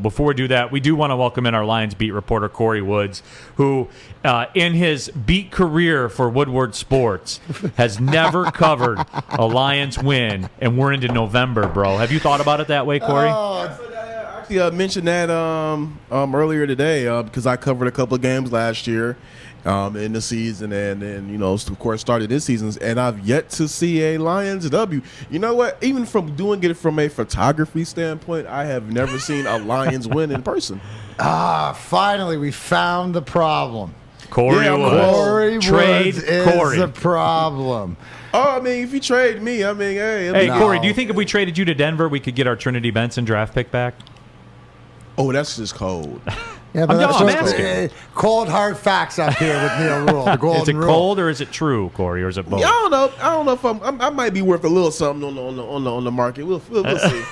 Before we do that, we do want to welcome in our Lions beat reporter, Kory Woods, who, in his beat career for Woodward Sports, has never covered a Lions win, and we're into November, bro. Have you thought about it that way, Kory? I mentioned that earlier today because I covered a couple of games last year in the season, and then of course started this season, and I've yet to see a Lions W. You know what? Even from doing it from a photography standpoint, I have never seen a Lions win in person. Finally we found the problem. Kory Woods. Kory Trade Woods is Kory. the problem. Oh, I mean, if you trade me, I mean, hey. No. Kory, do you think if we traded you to Denver, we could get our Trinity Benson draft pick back? Oh, that's just cold. Yeah, I'm that's asking. Cold hard facts up here with Neal Ruhl. The golden Is it rule. cold or is it true, Kory, or is it both? Yeah, I don't know if I might be worth a little something on the market. We'll see.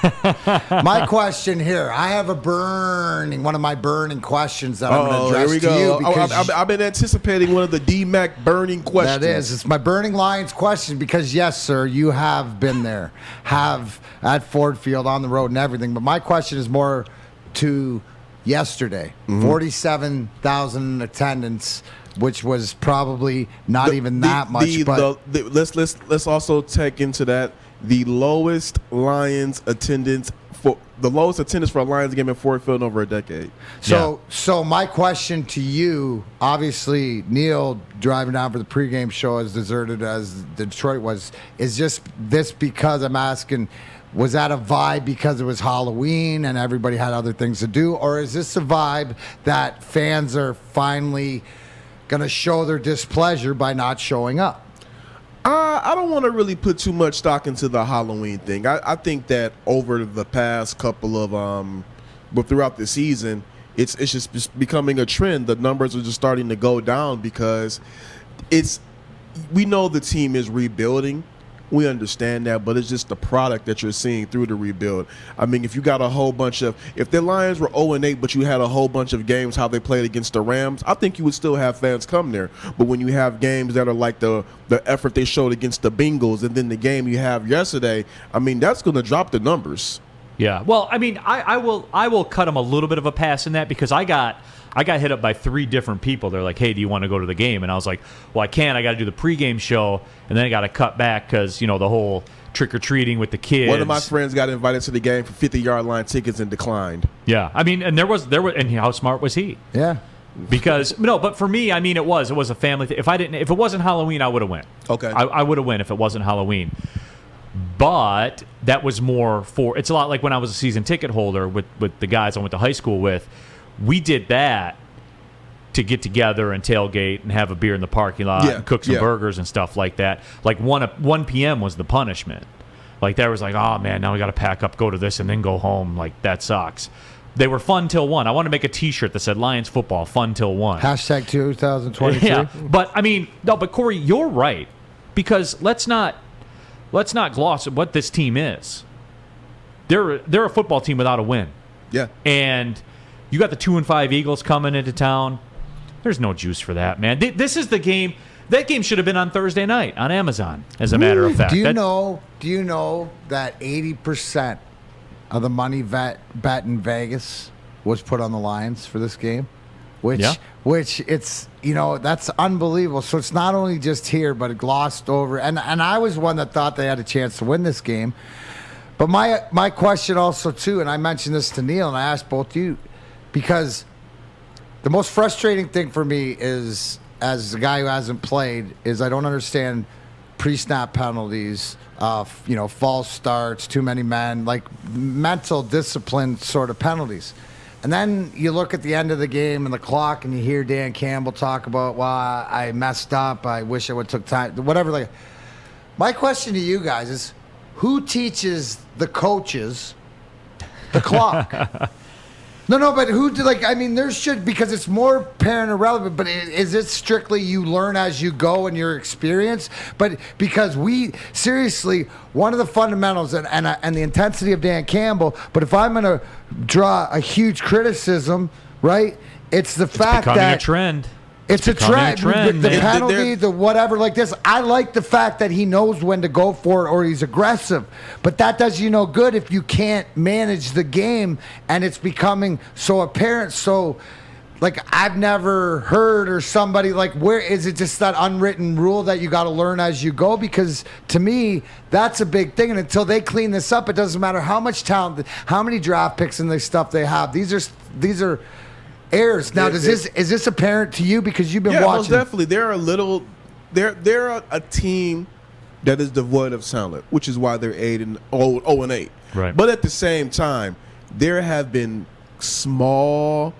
My question here, I have one of my burning questions that I'm going to address here we to go. you. Because I've been anticipating one of the DMAC burning questions. that is. It's my burning Lions question because, yes, sir, you have been there, have at Ford Field on the road and everything. But my question is more to yesterday. 47,000 in attendance, which was probably not even that much. But let's also take into that the lowest Lions attendance for a Lions game at Ford Field in over a decade. So my question to you, obviously, Neal driving down for the pregame show as deserted as Detroit was, is just this because I'm asking, was that a vibe because it was Halloween and everybody had other things to do? Or is this a vibe that fans are finally going to show their displeasure by not showing up? I don't want to really put too much stock into the Halloween thing. I think that over the past couple of but throughout the season, it's just becoming a trend. The numbers are just starting to go down because we know the team is rebuilding. We understand that, but it's just the product that you're seeing through the rebuild. I mean, if you got a whole bunch of – if the Lions were 0-8, but you had a whole bunch of games how they played against the Rams, I think you would still have fans come there. But when you have games that are like the effort they showed against the Bengals and then the game you have yesterday, I mean, that's going to drop the numbers. Yeah. Well, I mean, I will cut him a little bit of a pass in that because I got hit up by 3 different people. They're like, hey, do you want to go to the game? And I was like, well, I can't. I got to do the pregame show, and then I got to cut back because, the whole trick-or-treating with the kids. One of my friends got invited to the game for 50-yard line tickets and declined. Yeah. I mean, and there was, and how smart was he? Yeah. Because, no, but for me, I mean, it was a family thing. If it wasn't Halloween, I would have went. Okay. I would have went if it wasn't Halloween. But that was more it's a lot like when I was a season ticket holder with the guys I went to high school with. We did that to get together and tailgate and have a beer in the parking lot and cook some burgers and stuff like that. Like 1 p.m. was the punishment. Like there was like, oh, man, now we got to pack up, go to this, and then go home. Like that sucks. They were fun till 1. I want to make a T-shirt that said Lions football, fun till 1. Hashtag 2023. Yeah, but I mean, no, but Kory, you're right. Because let's not gloss at what this team is. They're a football team without a win. Yeah. And you got the 2-5 Eagles coming into town. There's no juice for that, man. This is the game. That game should have been on Thursday night on Amazon, as a matter of fact. Do you know that 80% of the money bet in Vegas was put on the Lions for this game? Which it's, that's unbelievable. So it's not only just here, but it glossed over. And I was one that thought they had a chance to win this game. But my question also, too, and I mentioned this to Neal, and I asked both you, because the most frustrating thing for me is, as a guy who hasn't played, is I don't understand pre-snap penalties, false starts, too many men, like mental discipline sort of penalties. And then you look at the end of the game and the clock, and you hear Dan Campbell talk about, well, I messed up. I wish I would have took time. Whatever. Like, my question to you guys is, who teaches the coaches the clock? No, but who? There should, because it's more parent irrelevant. But is it strictly you learn as you go in your experience? But because seriously, one of the fundamentals and the intensity of Dan Campbell. But if I'm going to draw a huge criticism, right, it's the fact becoming that a trend. It's a trend. The man. penalty, the whatever like this. I like the fact that he knows when to go for it or he's aggressive. But that does you no good if you can't manage the game and it's becoming so apparent. So, like, I've never heard or somebody like, where is it just that unwritten rule that you got to learn as you go? Because to me, that's a big thing. And until they clean this up, it doesn't matter how much talent, how many draft picks and the stuff they have. These are errors. Now, is this apparent to you because you've been watching? Most definitely. They're a team that is devoid of talent, which is why they're 0-8. Right. But at the same time, there have been small,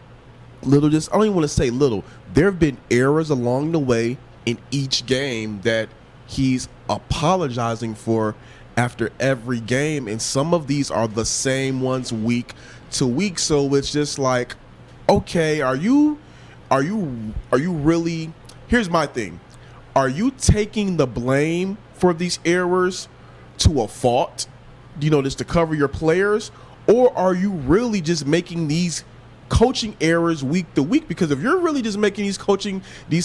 little. Just I don't even want to say little. There have been errors along the way in each game that he's apologizing for after every game, and some of these are the same ones week to week. So it's just like, okay, are you really? Here's my thing. Are you taking the blame for these errors to a fault, just to cover your players, or are you really just making these coaching errors week to week? Because if you're really just making these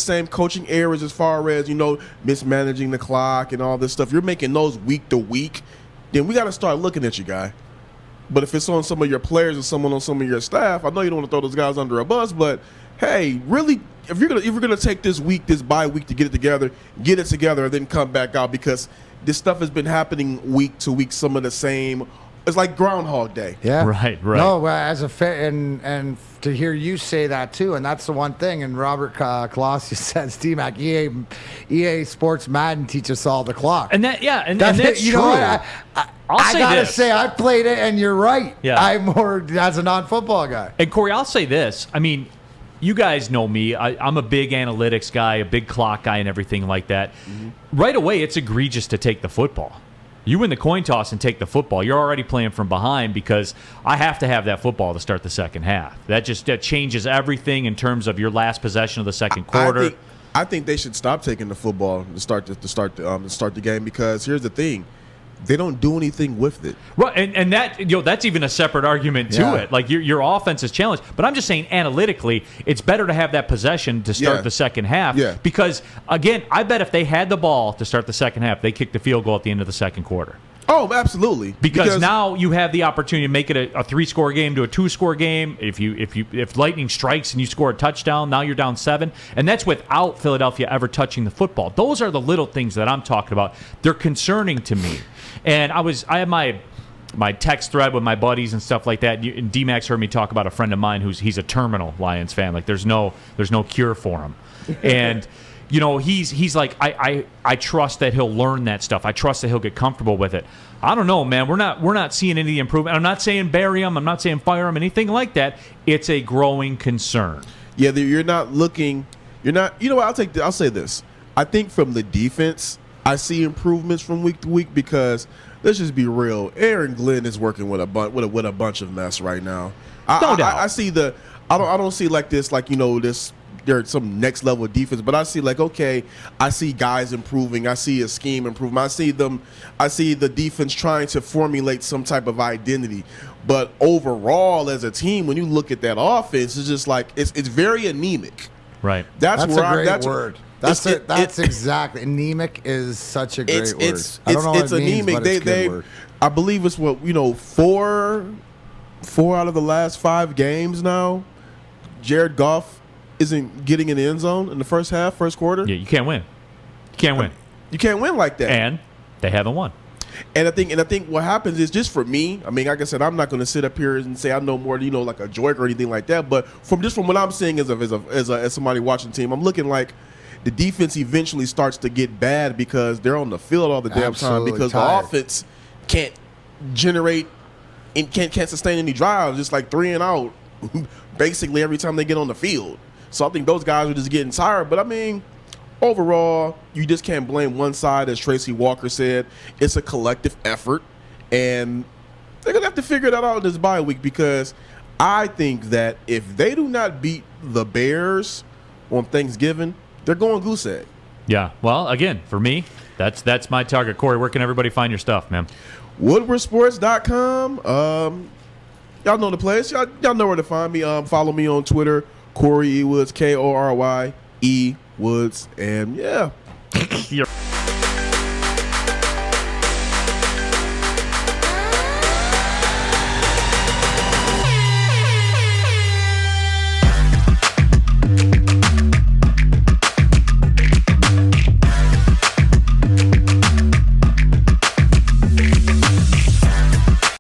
same coaching errors as far as, mismanaging the clock and all this stuff, you're making those week to week, then we got to start looking at you, guy. But if it's on some of your players or someone on some of your staff, I know you don't want to throw those guys under a bus, but hey, really, if you're gonna take this bye week to get it together, and then come back out, because this stuff has been happening week to week. Some of the same. It's like Groundhog Day. Yeah. Right. No, as a fan, and to hear you say that too, and that's the one thing. And Robert Colossus says, D-Mac, EA Sports Madden teach us all the clock. And that's true. Know what? I gotta say, I played it, and you're right. Yeah. I'm more as a non-football guy. And Kory, I'll say this. I mean, you guys know me. I'm a big analytics guy, a big clock guy, and everything like that. Mm-hmm. Right away, it's egregious to take the football. You win the coin toss and take the football, you're already playing from behind, because I have to have that football to start the second half. That changes everything in terms of your last possession of the second quarter. I think they should stop taking the football to start the game, because here's the thing. They don't do anything with it. Well, and that that's even a separate argument to it. Like your offense is challenged, but I'm just saying analytically, it's better to have that possession to start the second half. Yeah. Because again, I bet if they had the ball to start the second half, they kicked the field goal at the end of the second quarter. Oh, absolutely. Because now you have the opportunity to make it a 3-score game to a 2-score game. If lightning strikes and you score a touchdown, now you're down 7, and that's without Philadelphia ever touching the football. Those are the little things that I'm talking about. They're concerning to me. And I had my text thread with my buddies and stuff like that. And D-Max heard me talk about a friend of mine he's a terminal Lions fan. Like there's no cure for him. And he's like, I trust that he'll learn that stuff. I trust that he'll get comfortable with it. I don't know, man. We're not seeing any improvement. I'm not saying bury him. I'm not saying fire him. Anything like that. It's a growing concern. Yeah, you're not looking. You're not. You know what? I'll say this. I think from the defense, I see improvements from week to week, because let's just be real. Aaron Glenn is working with a bunch of mess right now. No doubt. I see I don't see like this, like this. There's some next level defense, but I see like, okay, I see guys improving. I see a scheme improving. I see the defense trying to formulate some type of identity. But overall, as a team, when you look at that offense, it's just like it's very anemic. Right. That's a great word. That's exactly. Anemic is such a great word. I don't know what it means, anemic. But it's a good word. I believe it's 4 out of the last 5 games now. Jared Goff isn't getting in the end zone in the first quarter. Yeah, you can't win. You can't win. You can't win like that. And they haven't won. And I think what happens is, just for me, I mean, like I said, I'm not going to sit up here and say I know more, like a Joy or anything like that. But from what I'm seeing as somebody watching the team, I'm looking like the defense eventually starts to get bad, because they're on the field all the damn time, because the offense can't generate and can't sustain any drives, just like 3 and out basically every time they get on the field. So I think those guys are just getting tired. But I mean, overall, you just can't blame one side. As Tracy Walker said, it's a collective effort, and they're gonna have to figure that out in this bye week, because I think that if they do not beat the Bears on Thanksgiving, they're going goose egg. Yeah. Well, again, for me, that's my target. Kory, where can everybody find your stuff, man? WoodwardSports.com. Y'all know the place. Y'all know where to find me. Follow me on Twitter, Kory Woods, Kory E Woods, and yeah. You're